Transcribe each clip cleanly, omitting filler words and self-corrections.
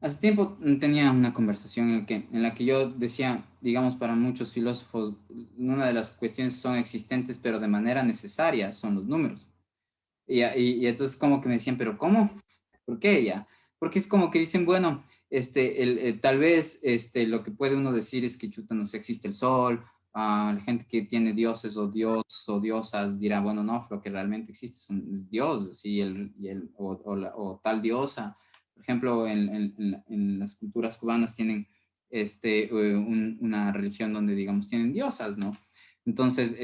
Hace tiempo tenía una conversación en la que yo decía, digamos, para muchos filósofos, una de las cuestiones son existentes, pero de manera necesaria, son los números. Y entonces como que me decían, pero ¿cómo? ¿Por qué ya? Porque es como que dicen, bueno, tal vez lo que puede uno decir es que chuta, no sé, existe el sol, la gente que tiene dioses o dios o diosas dirá, bueno, no, lo que realmente existe es Dios, ¿sí? O tal diosa. Por ejemplo, en las culturas cubanas tienen una religión donde, digamos, tienen diosas, ¿no? Entonces,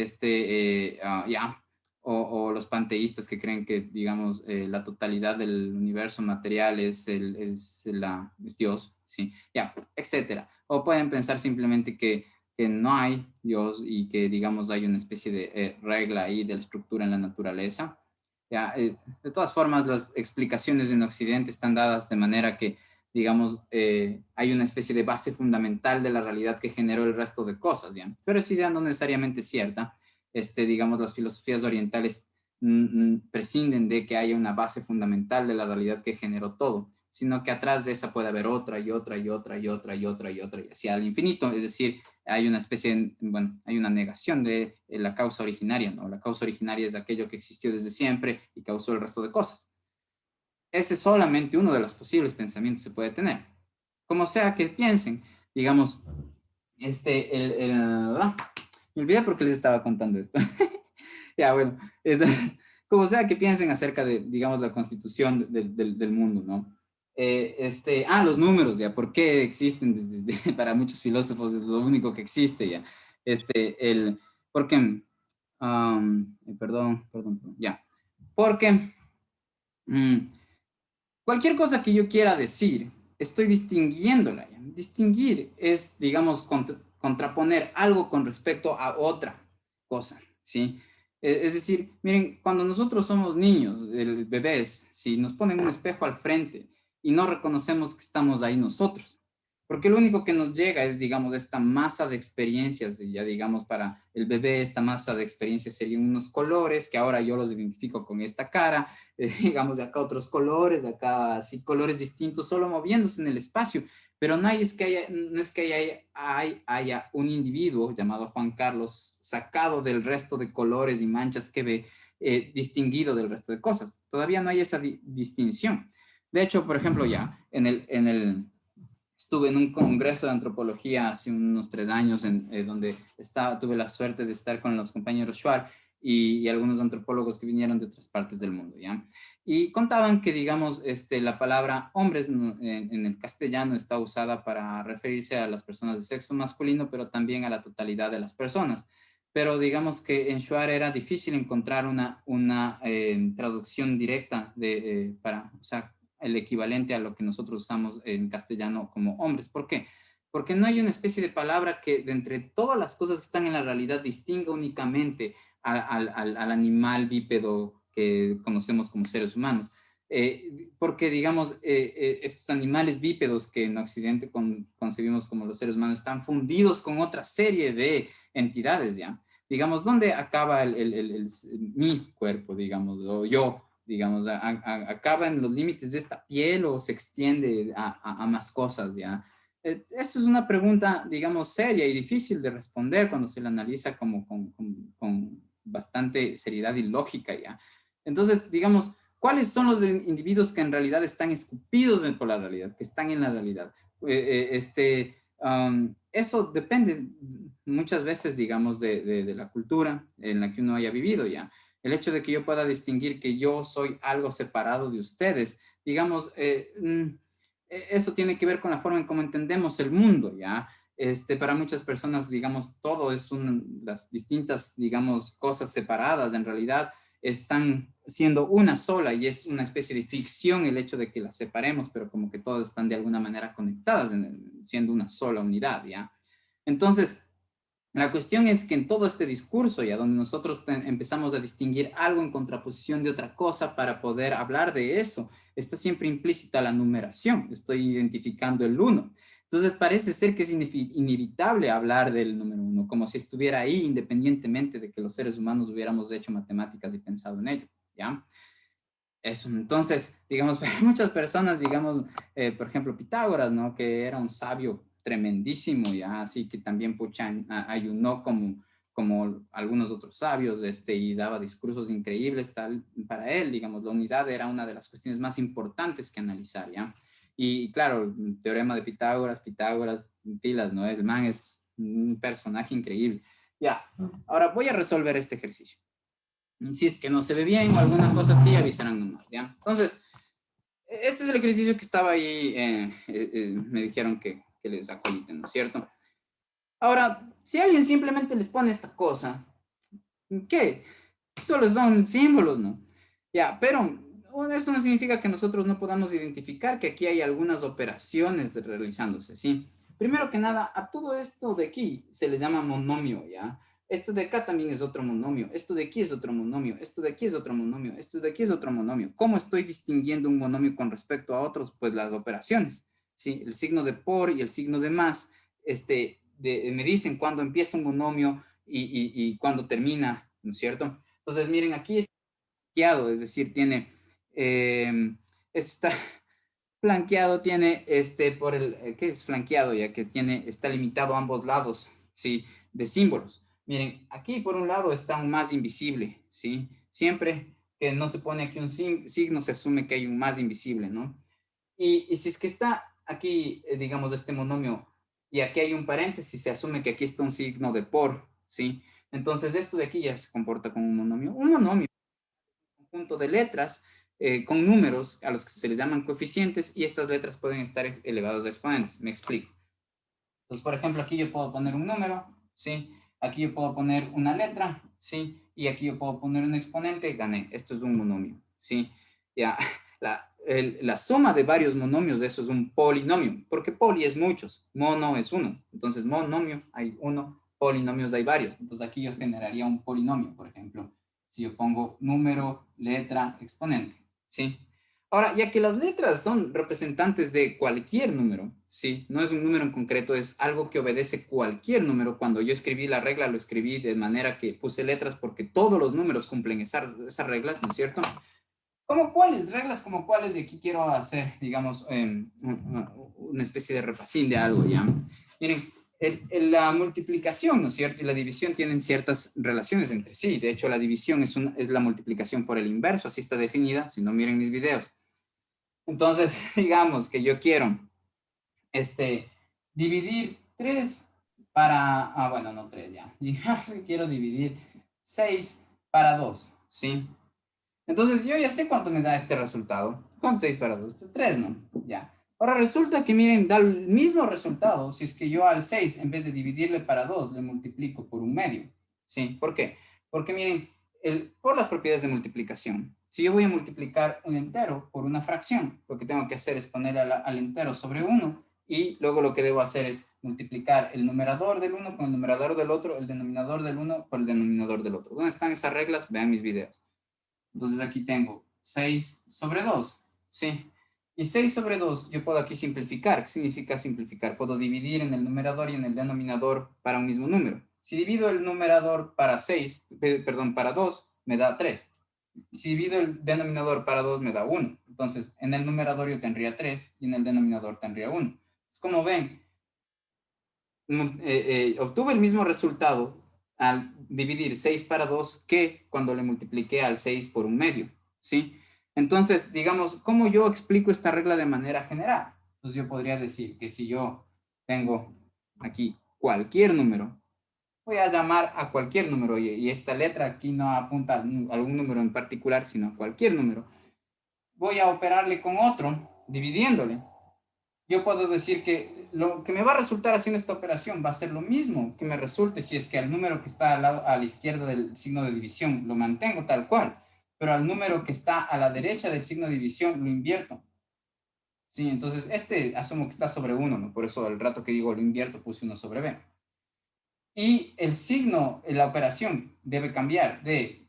ya, o los panteístas que creen que, digamos, la totalidad del universo material es Dios, ¿sí? Ya, etcétera. O pueden pensar simplemente que no hay Dios y que, digamos, hay una especie de regla ahí de la estructura en la naturaleza. Ya, de todas formas, las explicaciones en Occidente están dadas de manera que, digamos, hay una especie de base fundamental de la realidad que generó el resto de cosas, ¿ya? Pero esa idea no necesariamente es cierta. Digamos, las filosofías orientales prescinden de que haya una base fundamental de la realidad que generó todo, sino que atrás de esa puede haber otra y otra y otra y otra y otra y otra y así al infinito. Es decir, hay una especie, bueno, hay una negación de la causa originaria, ¿no? La causa originaria es aquello que existió desde siempre y causó el resto de cosas. Ese es solamente uno de los posibles pensamientos que se puede tener. Como sea que piensen, digamos, me olvidé por qué les estaba contando esto. Ya, bueno, entonces, como sea que piensen acerca de, digamos, la constitución del mundo, ¿no? Los números, ya, ¿por qué existen? Para muchos filósofos es lo único que existe, ya. ¿Por qué? Perdón, ya. Porque mm, cualquier cosa que yo quiera decir, estoy distinguiéndola, ya. Distinguir es, digamos, contraponer algo con respecto a otra cosa, ¿sí? Es decir, miren, cuando nosotros somos niños, bebés, si nos ponen un espejo al frente y no reconocemos que estamos ahí nosotros, porque lo único que nos llega es, digamos, esta masa de experiencias, ya digamos, para el bebé, esta masa de experiencias serían unos colores que ahora yo los identifico con esta cara, digamos, de acá otros colores, de acá así colores distintos, solo moviéndose en el espacio, pero no, no es que haya un individuo llamado Juan Carlos sacado del resto de colores y manchas que ve, distinguido del resto de cosas. Todavía no hay esa distinción. De hecho, por ejemplo, ya estuve en un congreso de antropología hace unos 3 años donde tuve la suerte de estar con los compañeros Schwartz y algunos antropólogos que vinieron de otras partes del mundo, ¿ya? Y contaban que, digamos, la palabra hombres en el castellano está usada para referirse a las personas de sexo masculino, pero también a la totalidad de las personas. Pero digamos que en Schwartz era difícil encontrar una traducción directa o sea, el equivalente a lo que nosotros usamos en castellano como hombres. ¿Por qué? Porque no hay una especie de palabra que de entre todas las cosas que están en la realidad distinga únicamente al animal bípedo que conocemos como seres humanos. Porque, digamos, estos animales bípedos que en Occidente concebimos como los seres humanos están fundidos con otra serie de entidades, ¿ya? Digamos, ¿dónde acaba mi cuerpo, digamos, o yo? Digamos, acaba en los límites de esta piel o se extiende a más cosas, ¿ya? Eso es una pregunta, digamos, seria y difícil de responder cuando se la analiza como con bastante seriedad y lógica, ¿ya? Entonces, digamos, ¿cuáles son los individuos que en realidad están escupidos por la realidad, que están en la realidad? Eso depende muchas veces, digamos, de la cultura en la que uno haya vivido, ¿ya? El hecho de que yo pueda distinguir que yo soy algo separado de ustedes, digamos, eso tiene que ver con la forma en cómo entendemos el mundo, ¿ya? Para muchas personas, digamos, todo es las distintas, digamos, cosas separadas, en realidad están siendo una sola y es una especie de ficción el hecho de que las separemos, pero como que todas están de alguna manera conectadas, siendo una sola unidad, ¿ya? Entonces, la cuestión es que en todo este discurso, ya donde nosotros empezamos a distinguir algo en contraposición de otra cosa para poder hablar de eso, está siempre implícita la numeración. Estoy identificando el uno. Entonces parece ser que es inevitable hablar del número uno, como si estuviera ahí independientemente de que los seres humanos hubiéramos hecho matemáticas y pensado en ello, ¿ya? Eso, entonces, digamos, para muchas personas, digamos, por ejemplo, Pitágoras, ¿no? Que era un sabio tremendísimo, ya, así que también pucha, ayunó como algunos otros sabios, y daba discursos increíbles, tal, para él, digamos, la unidad era una de las cuestiones más importantes que analizar, ¿ya? Y claro, el teorema de Pitágoras, pilas, ¿no? El man es un personaje increíble. Ya, ahora voy a resolver este ejercicio. Si es que no se ve bien o alguna cosa así, avisarán nomás, ¿ya? Entonces, este es el ejercicio que estaba ahí, me dijeron que les acoliten, ¿no es cierto? Ahora, si alguien simplemente les pone esta cosa, ¿qué? Solo son símbolos, ¿no? Ya, pero esto no significa que nosotros no podamos identificar que aquí hay algunas operaciones realizándose, ¿sí? Primero que nada, a todo esto de aquí se le llama monomio, ¿ya? Esto de acá también es otro monomio, esto de aquí es otro monomio, esto de aquí es otro monomio, esto de aquí es otro monomio. ¿Cómo estoy distinguiendo un monomio con respecto a otros? Pues las operaciones, ¿sí? El signo de por y el signo de más, me dicen cuándo empieza un monomio y cuándo termina, ¿no es cierto? Entonces, miren, aquí está flanqueado, es decir, tiene, esto está flanqueado, tiene por ¿qué es flanqueado? Ya que tiene, está limitado a ambos lados, ¿sí? De símbolos. Miren, aquí por un lado está un más invisible, ¿sí? Siempre que no se pone aquí un signo, se asume que hay un más invisible, ¿no? Y si es que está aquí, digamos, este monomio, y aquí hay un paréntesis, se asume que aquí está un signo de por, ¿sí? Entonces, esto de aquí ya se comporta como un monomio. Un monomio conjunto de letras con números a los que se les llaman coeficientes y estas letras pueden estar elevados a exponentes. Me explico. Entonces, por ejemplo, aquí yo puedo poner un número, ¿sí? Aquí yo puedo poner una letra, ¿sí? Y aquí yo puedo poner un exponente, gané. Esto es un monomio, ¿sí? Ya, la suma de varios monomios de eso es un polinomio, porque poli es muchos, mono es uno. Entonces, monomio hay uno, polinomios hay varios. Entonces, aquí yo generaría un polinomio, por ejemplo, si yo pongo número, letra, exponente, ¿sí? Ahora, ya que las letras son representantes de cualquier número, ¿sí? No es un número en concreto, es algo que obedece cualquier número. Cuando yo escribí la regla, lo escribí de manera que puse letras porque todos los números cumplen esas reglas, ¿no es cierto? ¿Cómo cuáles? Reglas como cuáles, de aquí quiero hacer, digamos, una especie de repasín de algo, ¿ya? Miren, la multiplicación, ¿no es cierto? Y la división tienen ciertas relaciones entre sí. De hecho, la división es la multiplicación por el inverso, así está definida, si no miren mis videos. Entonces, digamos que yo quiero dividir 3 para, bueno, no 3 ya. Digamos que quiero dividir 6 para 2, ¿sí? Entonces yo ya sé cuánto me da este resultado. Con 6 para 2, 3, ¿no? Ya. Ahora resulta que, miren, da el mismo resultado si es que yo al 6, en vez de dividirle para 2, le multiplico por un medio. ¿Sí? ¿Por qué? Porque, miren, por las propiedades de multiplicación, si yo voy a multiplicar un entero por una fracción, lo que tengo que hacer es poner al entero sobre 1 y luego lo que debo hacer es multiplicar el numerador del uno con el numerador del otro, el denominador del uno por el denominador del otro. ¿Dónde están esas reglas? Vean mis videos. Entonces aquí tengo 6 sobre 2, ¿sí? Y 6 sobre 2, yo puedo aquí simplificar. ¿Qué significa simplificar? Puedo dividir en el numerador y en el denominador para un mismo número. Si divido el numerador para 6, perdón, para 2, me da 3. Si divido el denominador para 2, me da 1. Entonces, en el numerador yo tendría 3 y en el denominador tendría 1. Entonces, como ven, obtuve el mismo resultado al dividir 6 para 2 que cuando le multipliqué al 6 por un medio, ¿sí? Entonces, digamos, ¿cómo yo explico esta regla de manera general? Entonces yo podría decir que si yo tengo aquí cualquier número, voy a llamar a cualquier número y esta letra aquí no apunta a algún número en particular, sino a cualquier número. Voy a operarle con otro, dividiéndole. Yo puedo decir que lo que me va a resultar haciendo esta operación va a ser lo mismo que me resulte si es que al número que está a la izquierda del signo de división lo mantengo tal cual, pero al número que está a la derecha del signo de división lo invierto. Sí, entonces asumo que está sobre 1, ¿no? Por eso el rato que digo lo invierto puse 1 sobre b. Y el signo, la operación debe cambiar de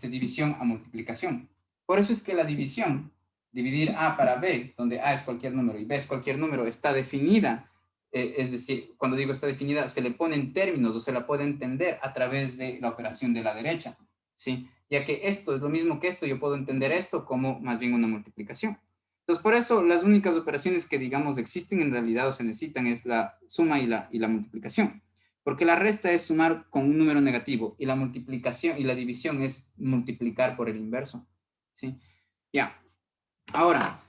división a multiplicación. Por eso es que la división, dividir A para B, donde A es cualquier número y B es cualquier número, está definida. Es decir, cuando digo está definida, se le ponen términos o se la puede entender a través de la operación de la derecha. ¿Sí? ya que esto es lo mismo que esto, yo puedo entender esto como más bien una multiplicación. Entonces, por eso las únicas operaciones que, digamos, existen en realidad o se necesitan es la suma y la multiplicación. Porque la resta es sumar con un número negativo y la multiplicación y la división es multiplicar por el inverso. ¿Sí? Ya. Ahora,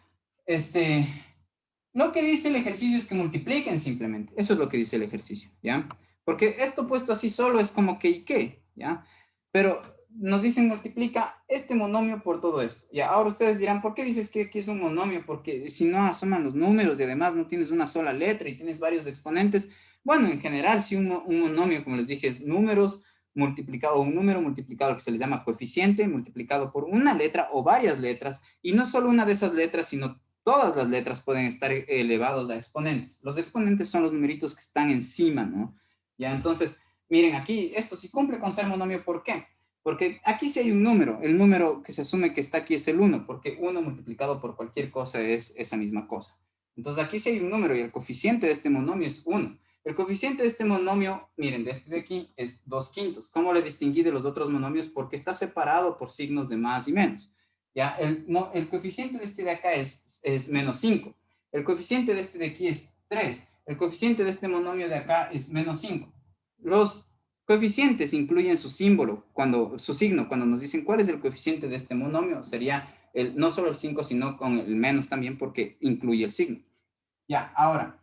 lo que dice el ejercicio es que multipliquen simplemente. Eso es lo que dice el ejercicio, ¿ya? Porque esto puesto así solo es como que y qué, ¿ya? Pero nos dicen multiplica este monomio por todo esto. Y ahora ustedes dirán, ¿por qué dices que aquí es un monomio? Porque si no asoman los números y además no tienes una sola letra y tienes varios exponentes. Bueno, en general, si un monomio, como les dije, es números multiplicado, un número multiplicado que se les llama coeficiente, multiplicado por una letra o varias letras, y no solo una de esas letras, sino todas las letras pueden estar elevados a exponentes. Los exponentes son los numeritos que están encima, ¿no? Ya, entonces, miren, aquí esto sí cumple con ser monomio, ¿por qué? Porque aquí sí hay un número, el número que se asume que está aquí es el 1, porque 1 multiplicado por cualquier cosa es esa misma cosa. Entonces aquí sí hay un número y el coeficiente de este monomio es 1. El coeficiente de este monomio, miren, de este de aquí es 2/5. ¿Cómo le distinguí de los otros monomios? Porque está separado por signos de más y menos. Ya, el coeficiente de este de acá es menos 5. El coeficiente de este de aquí es 3. El coeficiente de este monomio de acá es menos 5. Los coeficientes incluyen su símbolo, su signo, cuando nos dicen cuál es el coeficiente de este monomio, sería no solo el 5, sino con el menos también, porque incluye el signo. Ya, ahora,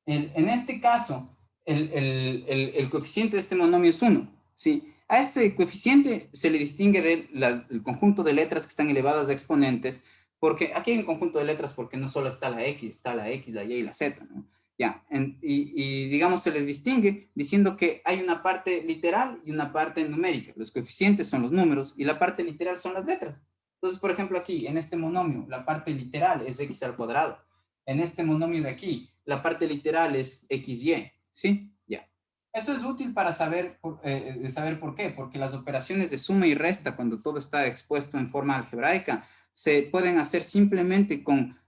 en este caso, el coeficiente de este monomio es 1, ¿sí? A ese coeficiente se le distingue del conjunto de letras que están elevadas a exponentes, porque aquí hay un conjunto de letras porque no solo está la X, está la X, la Y y la Z, ¿no? Ya, y digamos se les distingue diciendo que hay una parte literal y una parte numérica. Los coeficientes son los números y la parte literal son las letras. Entonces, por ejemplo, aquí en este monomio, la parte literal es X al cuadrado. En este monomio de aquí, la parte literal es XY, ¿sí? Ya. Eso es útil para saber por qué, porque las operaciones de suma y resta, cuando todo está expuesto en forma algebraica, se pueden hacer simplemente con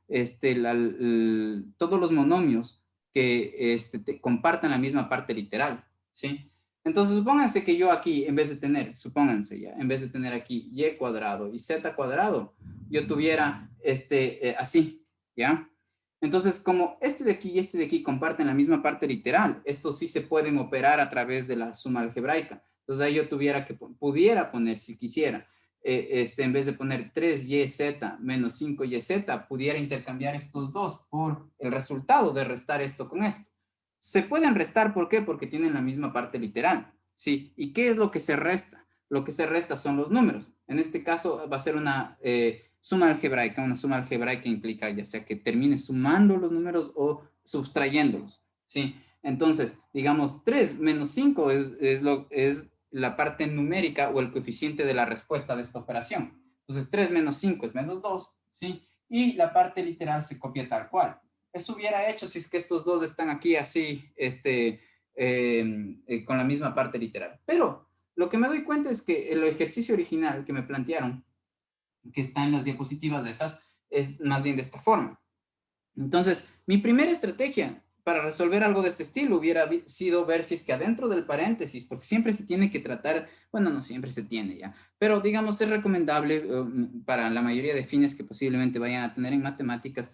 todos los monomios que compartan la misma parte literal, ¿sí? Entonces, supónganse que yo aquí, en vez de tener, supónganse ya, en vez de tener aquí y cuadrado y z cuadrado, yo tuviera así, ¿ya? Entonces, como este de aquí y este de aquí comparten la misma parte literal, estos sí se pueden operar a través de la suma algebraica. Entonces, ahí yo pudiera poner, si quisiera, en vez de poner 3yz menos 5yz, pudiera intercambiar estos dos por el resultado de restar esto con esto. Se pueden restar, ¿por qué? Porque tienen la misma parte literal, ¿sí? ¿Y qué es lo que se resta? Lo que se resta son los números. En este caso va a ser una suma algebraica. Una suma algebraica implica ya sea que termine sumando los números o sustrayéndolos, ¿sí? Entonces, digamos, 3 menos 5 es la parte numérica o el coeficiente de la respuesta de esta operación. Entonces, 3 menos 5 es menos 2, ¿sí? Y la parte literal se copia tal cual. Eso hubiera hecho si es que estos dos están aquí así, con la misma parte literal. Pero lo que me doy cuenta es que el ejercicio original que me plantearon, que está en las diapositivas de esas, es más bien de esta forma. Entonces, mi primera estrategia para resolver algo de este estilo hubiera sido ver si es que adentro del paréntesis, porque siempre se tiene que tratar, bueno, no siempre se tiene ya, pero digamos es recomendable para la mayoría de fines que posiblemente vayan a tener en matemáticas,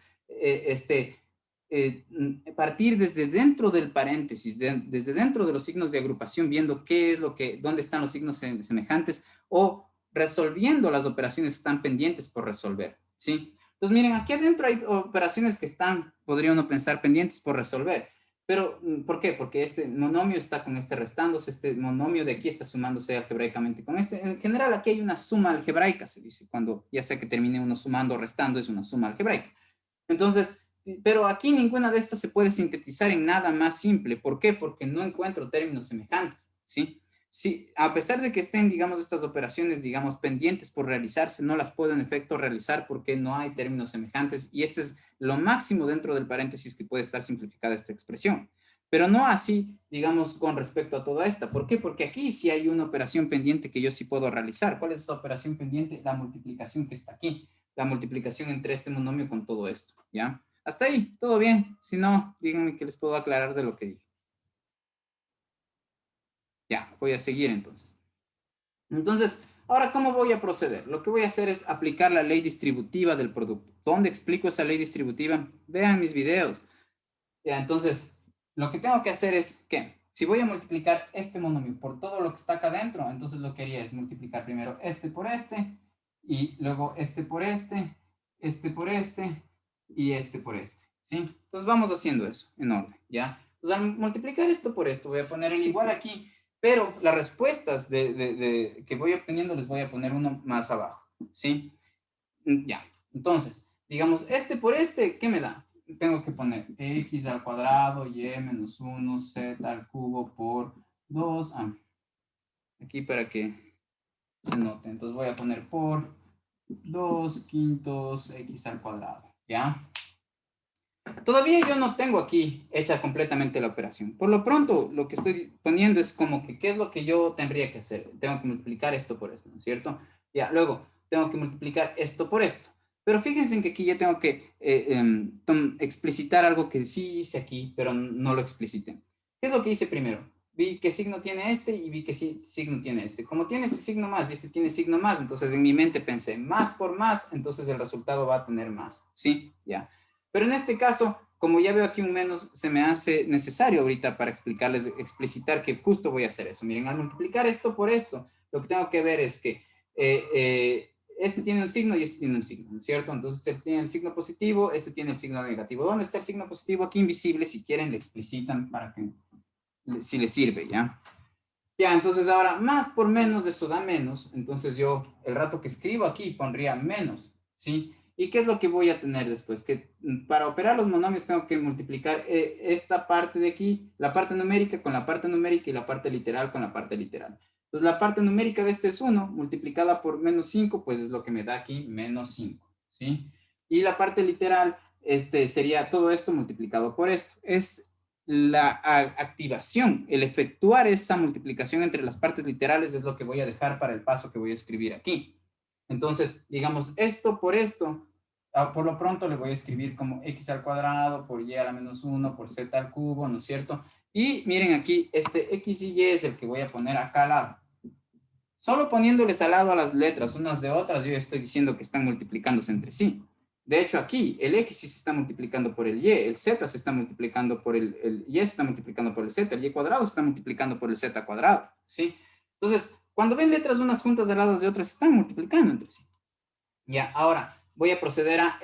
partir desde dentro del paréntesis, desde dentro de los signos de agrupación, viendo qué es dónde están los signos semejantes o resolviendo las operaciones que están pendientes por resolver, ¿sí? Entonces, miren, aquí adentro hay operaciones que podría uno pensar, pendientes por resolver. Pero, ¿por qué? Porque este monomio está con este restándose, este monomio de aquí está sumándose algebraicamente con este. En general, aquí hay una suma algebraica, se dice, cuando ya sea que termine uno sumando o restando, es una suma algebraica. Entonces, pero aquí ninguna de estas se puede sintetizar en nada más simple. ¿Por qué? Porque no encuentro términos semejantes, ¿sí? Sí, a pesar de que estén, digamos, estas operaciones, digamos, pendientes por realizarse, no las puedo en efecto realizar porque no hay términos semejantes y este es lo máximo dentro del paréntesis que puede estar simplificada esta expresión. Pero no así, digamos, con respecto a toda esta. ¿Por qué? Porque aquí sí hay una operación pendiente que yo sí puedo realizar. ¿Cuál es esa operación pendiente? La multiplicación que está aquí. La multiplicación entre este monomio con todo esto, ¿ya? Hasta ahí, todo bien. Si no, díganme que les puedo aclarar de lo que dije. Ya, voy a seguir entonces. Entonces, Ahora, ¿cómo voy a proceder? Lo que voy a hacer es aplicar la ley distributiva del producto. ¿Dónde explico esa ley distributiva? Vean mis videos. Ya, entonces, lo que tengo que hacer es que, si voy a multiplicar este monomio por todo lo que está acá adentro, entonces lo que haría es multiplicar primero este por este, y luego este por este por este, y este por este, ¿sí? Entonces vamos haciendo eso en orden, ¿ya? Entonces al multiplicar esto por esto, voy a poner el igual aquí, pero las respuestas que voy obteniendo les voy a poner uno más abajo, ¿sí? Ya, entonces, digamos, este por este, ¿qué me da? Tengo que poner x al cuadrado, y menos 1, z al cubo por 2. Aquí para que se note. Entonces voy a poner por 2 quintos x al cuadrado, ¿ya? Todavía yo no tengo aquí hecha completamente la operación. Por lo pronto, lo que estoy poniendo es como que, ¿qué es lo que yo tendría que hacer? Tengo que multiplicar esto por esto, ¿no es cierto? Ya, luego, tengo que multiplicar esto por esto. Pero fíjense en que aquí ya tengo que explicitar algo que sí hice aquí, pero no lo explicité. ¿Qué es lo que hice primero? Vi qué signo tiene este y vi qué signo tiene este. Como tiene este signo más y este tiene signo más, entonces en mi mente pensé más por más, entonces el resultado va a tener más, ¿sí? Ya. Pero en este caso, como ya veo aquí un menos, se me hace necesario ahorita para explicarles, explicitar que justo voy a hacer eso. Miren, al multiplicar esto por esto, lo que tengo que ver es que este tiene un signo y este tiene un signo, ¿no es cierto? Entonces este tiene el signo positivo, este tiene el signo negativo. ¿Dónde está el signo positivo? Aquí invisible, si quieren le explicitan para que, si les sirve, ¿ya? Ya, entonces ahora, más por menos, eso da menos. Entonces yo, el rato que escribo aquí, pondría menos, ¿sí? ¿Y qué es lo que voy a tener después? Que para operar los monomios tengo que multiplicar esta parte de aquí, la parte numérica con la parte numérica y la parte literal con la parte literal. Entonces la parte numérica de este es 1, multiplicada por menos 5, pues es lo que me da aquí menos 5, ¿sí? Y la parte literal, sería todo esto multiplicado por esto. Es la activación, el efectuar esa multiplicación entre las partes literales es lo que voy a dejar para el paso que voy a escribir aquí. Entonces, digamos, esto por esto, por lo pronto le voy a escribir como x al cuadrado por y a la menos 1 por z al cubo, ¿no es cierto? Y miren aquí, este x y y es el que voy a poner acá al lado. Solo poniéndoles al lado a las letras unas de otras, yo estoy diciendo que están multiplicándose entre sí. De hecho, aquí el x se está multiplicando por el z se está multiplicando por el y se está multiplicando por el z, el y cuadrado se está multiplicando por el z cuadrado, ¿sí? Entonces, cuando ven letras unas juntas al lado de otras, se están multiplicando entre sí. Ya, ahora voy a proceder a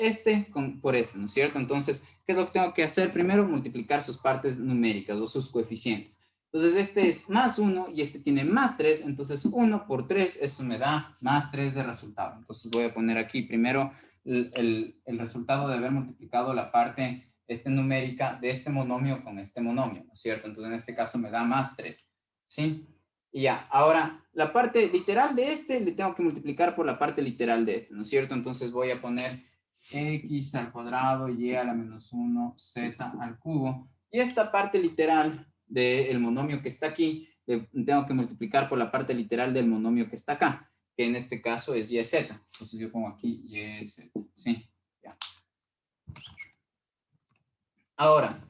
por este, ¿no es cierto? Entonces, ¿qué es lo que tengo que hacer? Primero, multiplicar sus partes numéricas o sus coeficientes. Entonces, este es más 1 y este tiene más 3. Entonces, 1 por 3, eso me da más 3 de resultado. Entonces, voy a poner aquí primero el resultado de haber multiplicado la parte numérica de este monomio con este monomio, ¿no es cierto? Entonces, en este caso me da más 3, ¿sí? Y ya, ahora, la parte literal de este le tengo que multiplicar por la parte literal de este, ¿no es cierto? Entonces voy a poner x al cuadrado, y a la menos 1, z al cubo. Y esta parte literal del monomio que está aquí, tengo que multiplicar por la parte literal del monomio que está acá, que en este caso es yz. Entonces yo pongo aquí yz, ¿sí? Ya. Ahora,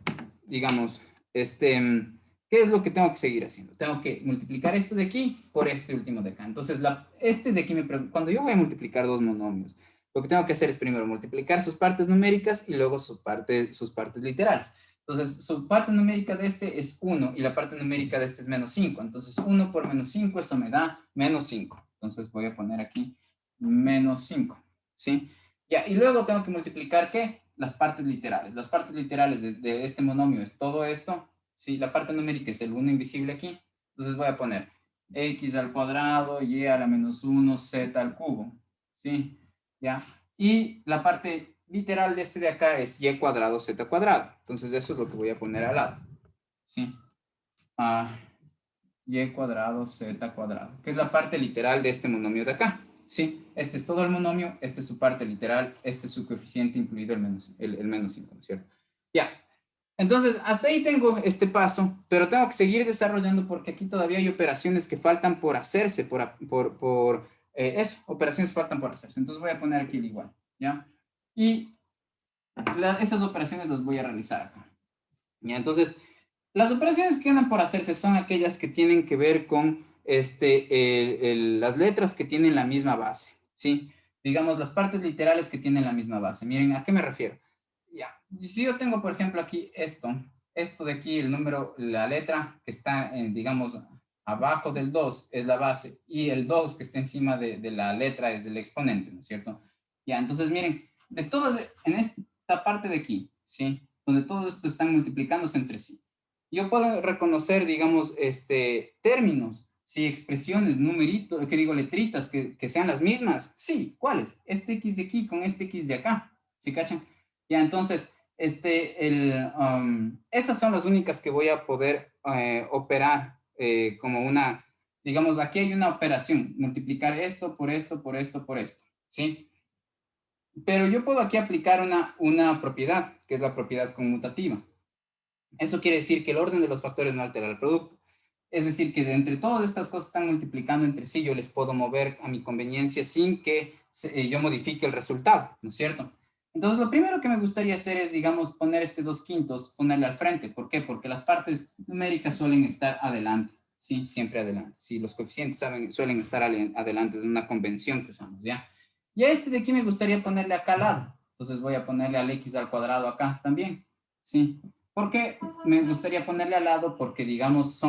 digamos, ¿qué es lo que tengo que seguir haciendo? Tengo que multiplicar esto de aquí por este último de acá. Entonces, de aquí cuando yo voy a multiplicar dos monomios, lo que tengo que hacer es primero multiplicar sus partes numéricas y luego sus partes literales. Entonces, su parte numérica de este es 1 y la parte numérica de este es menos 5. Entonces, 1 por menos 5, eso me da menos 5. Entonces, voy a poner aquí menos 5, ¿sí? Ya, y luego tengo que multiplicar, ¿qué? Las partes literales. Las partes literales de este monomio es todo esto. Sí, la parte numérica es el 1 invisible aquí. Entonces voy a poner x al cuadrado, y a la menos 1, z al cubo. ¿Sí? ¿Ya? Y la parte literal de este de acá es y cuadrado, z cuadrado. Entonces eso es lo que voy a poner al lado. ¿Sí? Y cuadrado, z cuadrado. Que es la parte literal de este monomio de acá. ¿Sí? Este es todo el monomio, este es su parte literal, este es su coeficiente, incluido el menos 5, ¿no es cierto? Ya. Entonces, hasta ahí tengo este paso, pero tengo que seguir desarrollando porque aquí todavía hay operaciones que faltan por hacerse, eso, operaciones faltan por hacerse. Entonces voy a poner aquí el igual, ¿ya? Y esas operaciones las voy a realizar acá. ¿Ya? Entonces, las operaciones que quedan por hacerse son aquellas que tienen que ver con las letras que tienen la misma base, ¿sí? Digamos, las partes literales que tienen la misma base. Miren, ¿a qué me refiero? Ya, si yo tengo, por ejemplo, aquí esto de aquí, el número, la letra que está, digamos, abajo del 2 es la base y el 2 que está encima de la letra es del exponente, ¿no es cierto? Ya, entonces miren, de todas, en esta parte de aquí, ¿sí? Donde todos estos están multiplicándose entre sí. Yo puedo reconocer, digamos, términos, sí, expresiones, numeritos, que digo, letritas, que sean las mismas. Sí, ¿cuáles? Este X de aquí con este X de acá, ¿sí cachan? Ya, entonces, esas son las únicas que voy a poder operar como una, digamos, aquí hay una operación, multiplicar esto por esto, por esto, por esto, ¿sí? Pero yo puedo aquí aplicar una propiedad, que es la propiedad conmutativa. Eso quiere decir que el orden de los factores no altera el producto. Es decir, que de entre todas estas cosas están multiplicando entre sí, yo les puedo mover a mi conveniencia sin que yo modifique el resultado, ¿no es cierto? Entonces, lo primero que me gustaría hacer es, digamos, poner este 2/5, ponerle al frente. ¿Por qué? Porque las partes numéricas suelen estar adelante, ¿sí? Siempre adelante. Sí, los coeficientes suelen estar adelante, es una convención que usamos, ¿ya? Y a este de aquí me gustaría ponerle acá al lado. Entonces voy a ponerle al x al cuadrado acá también, ¿sí? ¿Por qué me gustaría ponerle al lado? Porque, digamos,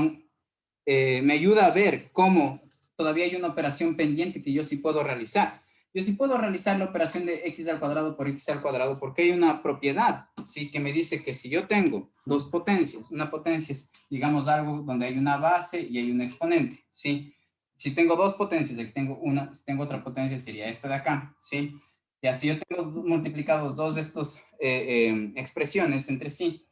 me ayuda a ver cómo todavía hay una operación pendiente que yo sí puedo realizar. Yo sí puedo realizar la operación de x al cuadrado por x al cuadrado porque hay una propiedad, ¿sí? Que me dice que si yo tengo dos potencias, una potencia es, digamos, algo donde hay una base y hay un exponente, ¿sí? Si tengo dos potencias, aquí tengo una, si tengo otra potencia sería esta de acá, ¿sí? Y así yo tengo multiplicados dos de estos expresiones entre sí.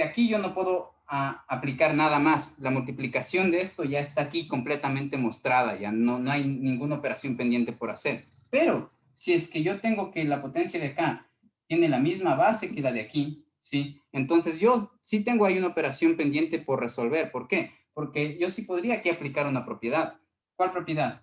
Aquí yo no puedo aplicar nada más. La multiplicación de esto ya está aquí completamente mostrada, ya no hay ninguna operación pendiente por hacer. Pero si es que yo tengo que la potencia de acá tiene la misma base que la de aquí, ¿sí? Entonces yo sí tengo ahí una operación pendiente por resolver. ¿Por qué? Porque yo sí podría aquí aplicar una propiedad. ¿Cuál propiedad?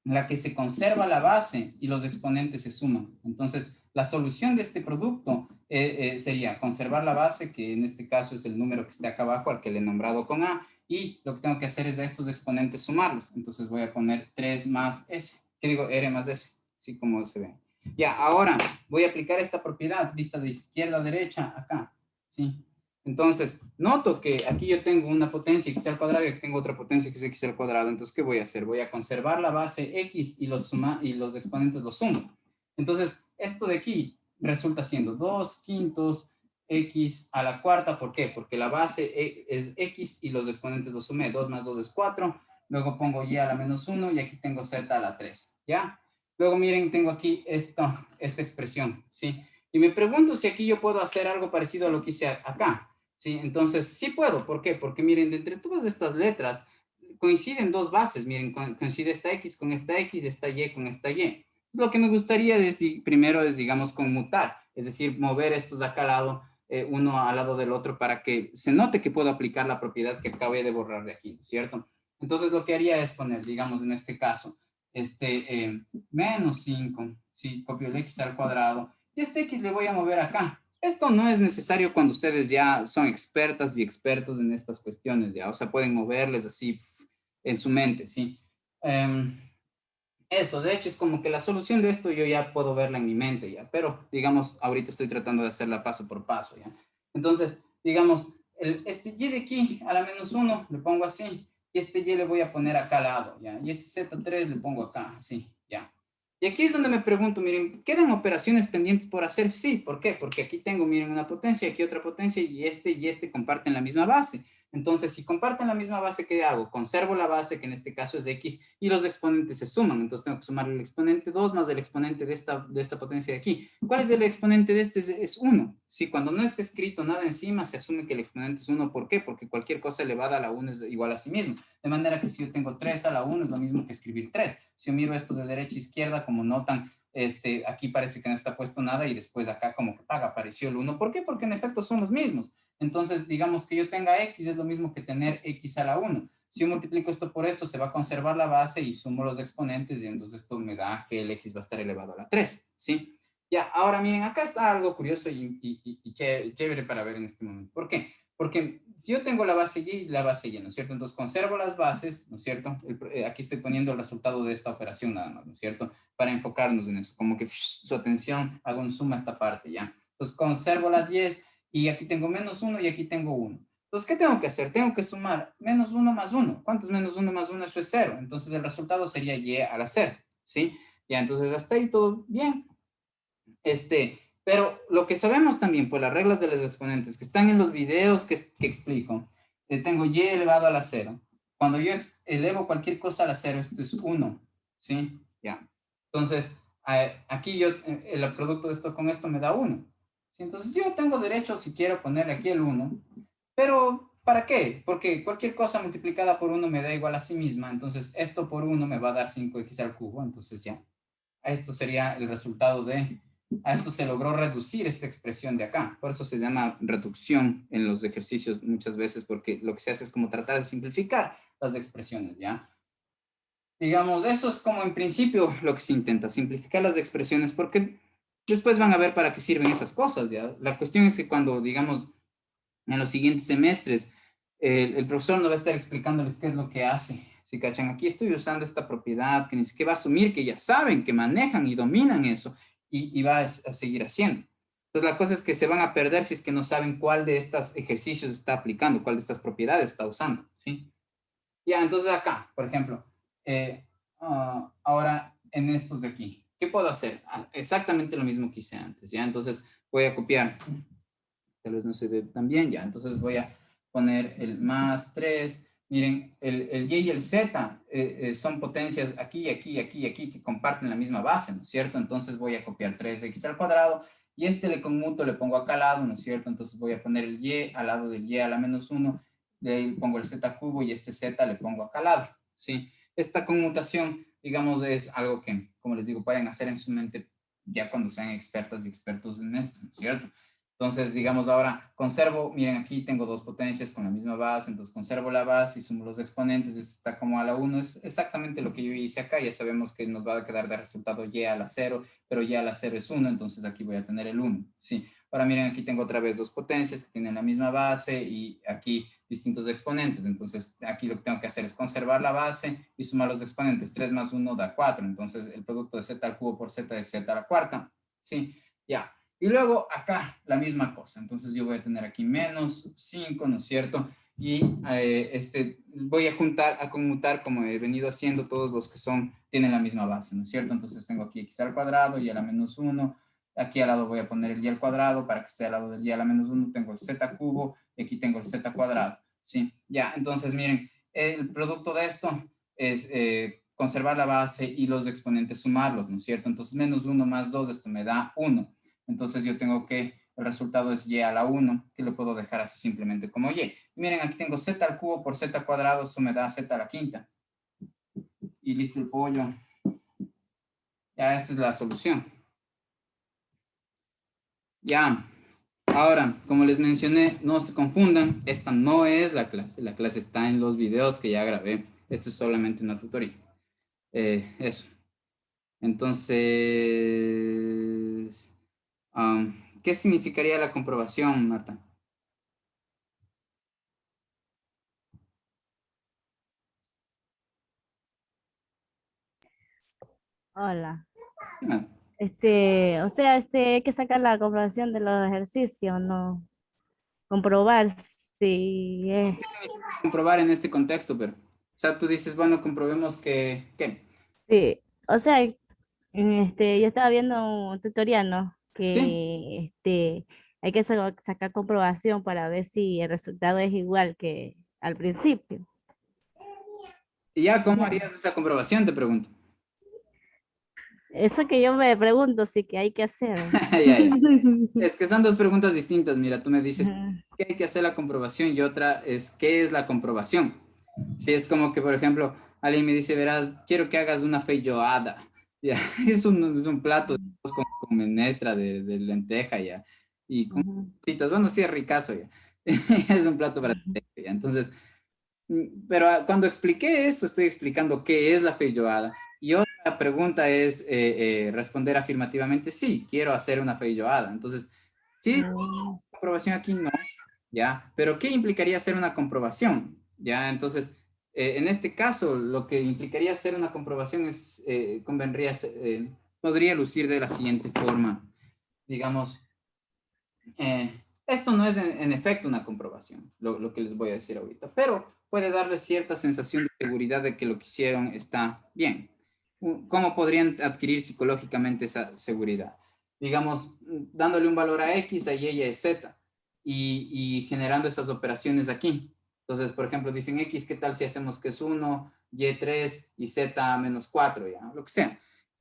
La que se conserva la base y los exponentes se suman. Entonces, la solución de este producto sería conservar la base, que en este caso es el número que está acá abajo, al que le he nombrado con A, y lo que tengo que hacer es a estos exponentes sumarlos. Entonces voy a poner 3 más S, ¿qué digo? R más S, así como se ve. Ya, ahora voy a aplicar esta propiedad, vista de izquierda a derecha, acá, ¿sí? Entonces, noto que aquí yo tengo una potencia x al cuadrado y aquí tengo otra potencia que es x al cuadrado. Entonces, ¿qué voy a hacer? Voy a conservar la base x y los exponentes los sumo. Entonces, esto de aquí resulta siendo 2/5 x a la cuarta. ¿Por qué? Porque la base es x y los exponentes los sumé. 2 más 2 es 4. Luego pongo y a la menos 1 y aquí tengo z a la 3. ¿Ya? Luego miren, tengo aquí esta expresión, ¿sí? Y me pregunto si aquí yo puedo hacer algo parecido a lo que hice acá. Sí, entonces sí puedo. ¿Por qué? Porque miren, de entre todas estas letras coinciden dos bases. Miren, coincide esta X con esta X, esta Y con esta Y. Lo que me gustaría primero es, digamos, conmutar, es decir, mover estos de acá al lado, uno al lado del otro para que se note que puedo aplicar la propiedad que acabé de borrar de aquí, ¿cierto? Entonces lo que haría es poner, digamos, en este caso, menos 5, si copio el X al cuadrado, y este X le voy a mover acá. Esto no es necesario cuando ustedes ya son expertas y expertos en estas cuestiones, ya, o sea, pueden moverles así en su mente, ¿sí? Eso, de hecho, es como que la solución de esto yo ya puedo verla en mi mente, ya, pero digamos, ahorita estoy tratando de hacerla paso por paso, ya. Entonces, digamos, este y de aquí a la menos 1 le pongo así, y este y le voy a poner acá al lado, ya, y este z3 le pongo acá, así, ya. Y aquí es donde me pregunto, miren, ¿quedan operaciones pendientes por hacer? Sí, ¿por qué? Porque aquí tengo, miren, una potencia, aquí otra potencia, y este comparten la misma base. Entonces, si comparten la misma base, ¿qué hago? Conservo la base, que en este caso es de x, y los exponentes se suman. Entonces, tengo que sumar el exponente 2 más el exponente de esta potencia de aquí. ¿Cuál es el exponente de este? Es 1. Si cuando no está escrito nada encima, se asume que el exponente es 1. ¿Por qué? Porque cualquier cosa elevada a la 1 es igual a sí mismo. De manera que si yo tengo 3 a la 1, es lo mismo que escribir 3. Si yo miro esto de derecha a izquierda, como notan, aquí parece que no está puesto nada y después acá como que apareció el 1. ¿Por qué? Porque en efecto son los mismos. Entonces, digamos que yo tenga x es lo mismo que tener x a la 1. Si yo multiplico esto por esto, se va a conservar la base y sumo los exponentes y entonces esto me da que el x va a estar elevado a la 3, ¿sí? Ya, ahora miren, acá está algo curioso y chévere para ver en este momento. ¿Por qué? Porque si yo tengo la base Y y la base Y, ¿no es cierto? Entonces conservo las bases, ¿no es cierto? Aquí estoy poniendo el resultado de esta operación nada más, ¿no es cierto? Para enfocarnos en eso, como que su atención, hago un zoom a esta parte, ¿ya? Entonces conservo las Y y aquí tengo -1 y aquí tengo 1. Entonces, ¿qué tengo que hacer? Tengo que sumar -1 más 1. ¿Cuánto es -1 más 1? Eso es 0. Entonces el resultado sería Y a la 0, ¿sí? Ya, entonces hasta ahí todo bien. Pero lo que sabemos también por las reglas de los exponentes que están en los videos que explico, tengo y elevado a la 0. Cuando yo elevo cualquier cosa a la 0, esto es 1, ¿sí? Ya. Entonces, aquí yo, el producto de esto con esto me da 1. ¿Sí? Entonces, yo tengo derecho, si quiero, ponerle aquí el 1, pero ¿para qué? Porque cualquier cosa multiplicada por 1 me da igual a sí misma, entonces esto por 1 me va a dar 5x al cubo, entonces ya. Esto sería el resultado de, a esto se logró reducir esta expresión de acá. Por eso se llama reducción en los ejercicios muchas veces, porque lo que se hace es como tratar de simplificar las expresiones, ¿ya? Digamos, eso es como en principio lo que se intenta, simplificar las expresiones, porque después van a ver para qué sirven esas cosas, ¿ya? La cuestión es que cuando, digamos, en los siguientes semestres, el profesor no va a estar explicándoles qué es lo que hace. Si cachan, aquí estoy usando esta propiedad que ni siquiera va a asumir que ya saben, que manejan y dominan eso y va a seguir haciendo. Entonces la cosa es que se van a perder si es que no saben cuál de estos ejercicios está aplicando, cuál de estas propiedades está usando, ¿sí? Ya, entonces acá, por ejemplo, ahora en estos de aquí, ¿qué puedo hacer? Exactamente lo mismo que hice antes, ¿ya? Entonces voy a copiar, tal vez no se ve tan bien, ya, entonces voy a poner el más 3. Miren, el Y y el Z son potencias aquí, aquí, aquí, aquí, que comparten la misma base, ¿no es cierto? Entonces voy a copiar 3x al cuadrado y este le conmuto, le pongo acá al lado, ¿no es cierto? Entonces voy a poner el Y al lado del Y a la -1, de ahí pongo el Z cubo y este Z le pongo acá al lado, ¿sí? Esta conmutación, digamos, es algo que, como les digo, pueden hacer en su mente ya cuando sean expertas y expertos en esto, ¿no es cierto? Entonces, digamos ahora, conservo, miren aquí tengo dos potencias con la misma base, entonces conservo la base y sumo los exponentes, está como a la 1, es exactamente lo que yo hice acá, ya sabemos que nos va a quedar de resultado Y a la 0, pero Y a la 0 es 1, entonces aquí voy a tener el 1, sí. Ahora miren, aquí tengo otra vez dos potencias que tienen la misma base y aquí distintos exponentes, entonces aquí lo que tengo que hacer es conservar la base y sumar los exponentes, 3 más 1 da 4, entonces el producto de z al cubo por z es z a la cuarta, sí, ya. Y luego acá la misma cosa. Entonces yo voy a tener aquí -5, ¿no es cierto? Y voy a juntar, a conmutar como he venido haciendo todos los que tienen la misma base, ¿no es cierto? Entonces tengo aquí x al cuadrado y a la -1. Aquí al lado voy a poner el y al cuadrado para que esté al lado del y a la -1. Tengo el z cubo y aquí tengo el z cuadrado. ¿Sí? Ya, entonces miren, el producto de esto es conservar la base y los exponentes sumarlos, ¿no es cierto? Entonces -1 más 2, esto me da 1. Entonces yo tengo que, el resultado es y a la 1, que lo puedo dejar así simplemente como y. Miren, aquí tengo z al cubo por z cuadrado, eso me da z a la quinta. Y listo el pollo. Ya, esta es la solución. Ya, ahora, como les mencioné, no se confundan, esta no es la clase está en los videos que ya grabé. Esto es solamente una tutoría. Eso. Entonces, ¿qué significaría la comprobación, Marta? Hola. Ah, O sea, hay que sacar la comprobación de los ejercicios, ¿no? Comprobar si es, comprobar en este contexto, pero, o sea, tú dices, bueno, comprobemos que, ¿qué? sí. O sea, yo estaba viendo un tutorial, ¿no? Sí, Que hay que sacar comprobación para ver si el resultado es igual que al principio. y ya, ¿cómo Ya. harías esa comprobación? Te pregunto. Eso que yo me pregunto, sí que hay que hacer. Ya, ya. Es que son dos preguntas distintas. Mira, tú me dices Ajá. que hay que hacer la comprobación y otra es ¿qué es la comprobación? Si es como que, por ejemplo, alguien me dice, verás, quiero que hagas una feijoada. Ya, es un plato de arroz con menestra de lenteja, ya. Y con Ujú. cositas. Bueno, sí, es ricazo, ya. Es un plato para ya. Entonces, pero cuando expliqué eso, estoy explicando qué es la feijoada. Y otra pregunta es responder afirmativamente, sí, quiero hacer una feijoada. Entonces, sí, Mm. aprobación aquí no. ¿ya? Pero ¿qué implicaría hacer una comprobación? ¿Ya? Entonces, en este caso, lo que implicaría hacer una comprobación es, podría lucir de la siguiente forma. Digamos, esto no es en efecto una comprobación, lo que les voy a decir ahorita, pero puede darles cierta sensación de seguridad de que lo que hicieron está bien. ¿Cómo podrían adquirir psicológicamente esa seguridad? Digamos, dándole un valor a X, a Y y a Z, y generando esas operaciones aquí. Entonces, por ejemplo, dicen X, ¿qué tal si hacemos que es 1, Y 3 y Z menos 4, ya? Lo que sea.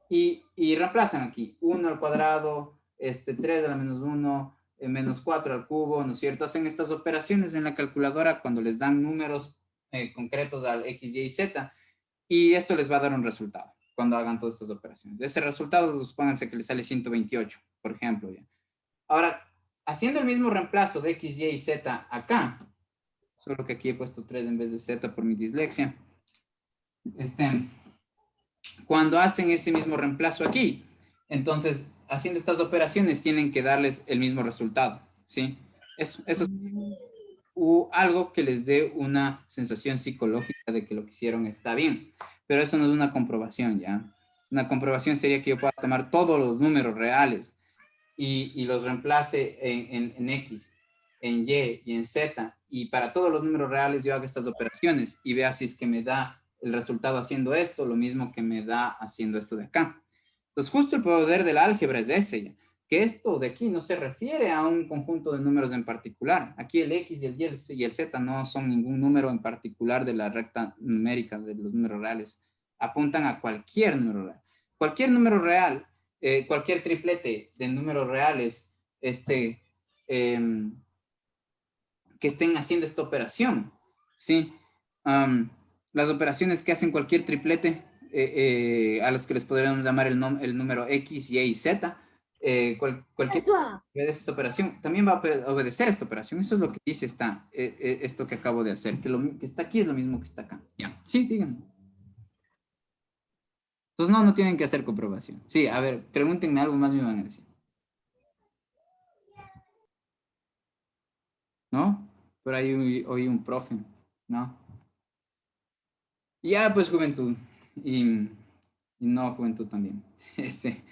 Y reemplazan aquí 1 al cuadrado, 3 a la menos 1, menos 4 al cubo, ¿no es cierto? Hacen estas operaciones en la calculadora cuando les dan números concretos al X, Y y Z, y esto les va a dar un resultado cuando hagan todas estas operaciones. Ese resultado, supónganse que les sale 128, por ejemplo. ¿Ya? Ahora, haciendo el mismo reemplazo de X, Y y Z acá, solo que aquí he puesto 3 en vez de Z por mi dislexia, cuando hacen ese mismo reemplazo aquí, entonces, haciendo estas operaciones, tienen que darles el mismo resultado, ¿sí? Eso es algo que les dé una sensación psicológica de que lo que hicieron está bien, pero eso no es una comprobación, ¿ya? Una comprobación sería que yo pueda tomar todos los números reales y los reemplace en X, en Y y en Z, y para todos los números reales yo hago estas operaciones y vea si es que me da el resultado haciendo esto, lo mismo que me da haciendo esto de acá. Entonces, justo el poder del álgebra es ese, ¿ya? Que esto de aquí no se refiere a un conjunto de números en particular. Aquí el X y el Y y el Z no son ningún número en particular de la recta numérica de los números reales. Apuntan a cualquier número real. Cualquier número real, cualquier triplete de números reales, eh, que estén haciendo esta operación, ¿sí? Las operaciones que hacen cualquier triplete, a los que les podríamos llamar el número X, Y y Z, cualquier que obedece esta operación, también va a obedecer esta operación. Eso es lo que dice esto que acabo de hacer, que lo que está aquí es lo mismo que está acá. ¿Ya? Sí, díganme. Entonces no tienen que hacer comprobación. Sí, a ver, pregúntenme algo más, me van a decir. ¿No? Por ahí oí un profe, ¿no? Ya, pues juventud. Y no, juventud también. Este,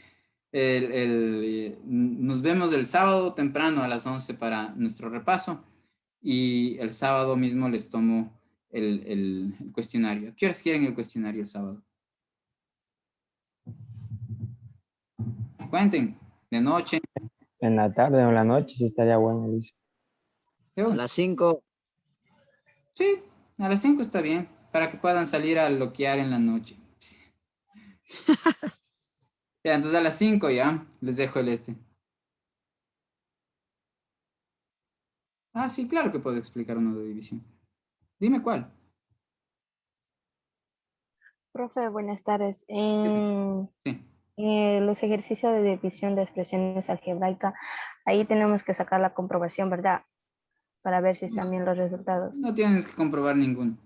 nos vemos el sábado temprano a las 11 para nuestro repaso. Y el sábado mismo les tomo el cuestionario. ¿A qué horas quieren el cuestionario el sábado? Cuenten, de noche. En la tarde o en la noche sí estaría bueno, Alicia. A las 5. Sí, a las 5 está bien, para que puedan salir a loquear en la noche. Ya, entonces a las 5 ya, les dejo el este. Ah, sí, claro que puedo explicar uno de división. Dime cuál. Profe, buenas tardes. Sí. Los ejercicios de división de expresiones algebraicas, ahí tenemos que sacar la comprobación, ¿verdad? Para ver si están bien los resultados. No tienes que comprobar ninguno.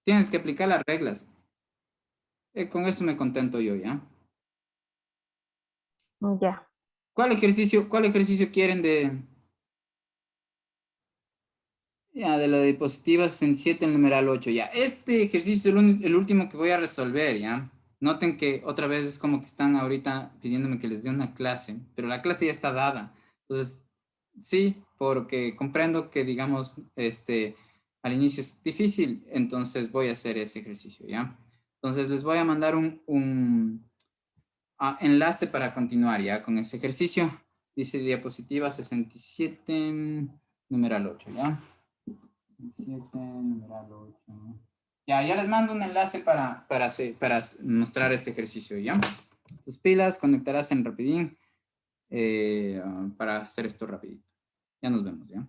Tienes que aplicar las reglas. Con eso me contento yo, ¿ya? Ya. Cuál ejercicio quieren de... Ya, de la diapositiva 67, el numeral 8, ya. Este ejercicio es el último que voy a resolver, ¿ya? Noten que otra vez es como que están ahorita pidiéndome que les dé una clase, pero la clase ya está dada. Entonces, sí, porque comprendo que, digamos, al inicio es difícil, entonces voy a hacer ese ejercicio, ¿ya? Entonces les voy a mandar un enlace para continuar, ¿ya? Con ese ejercicio. Dice diapositiva 67, numeral 8, ¿ya? 7, numeral 8. Ya les mando un enlace para mostrar este ejercicio, ¿ya? Tus pilas, conectarás en Rapidín para hacer esto rapidito. Ya nos vemos, ¿ya?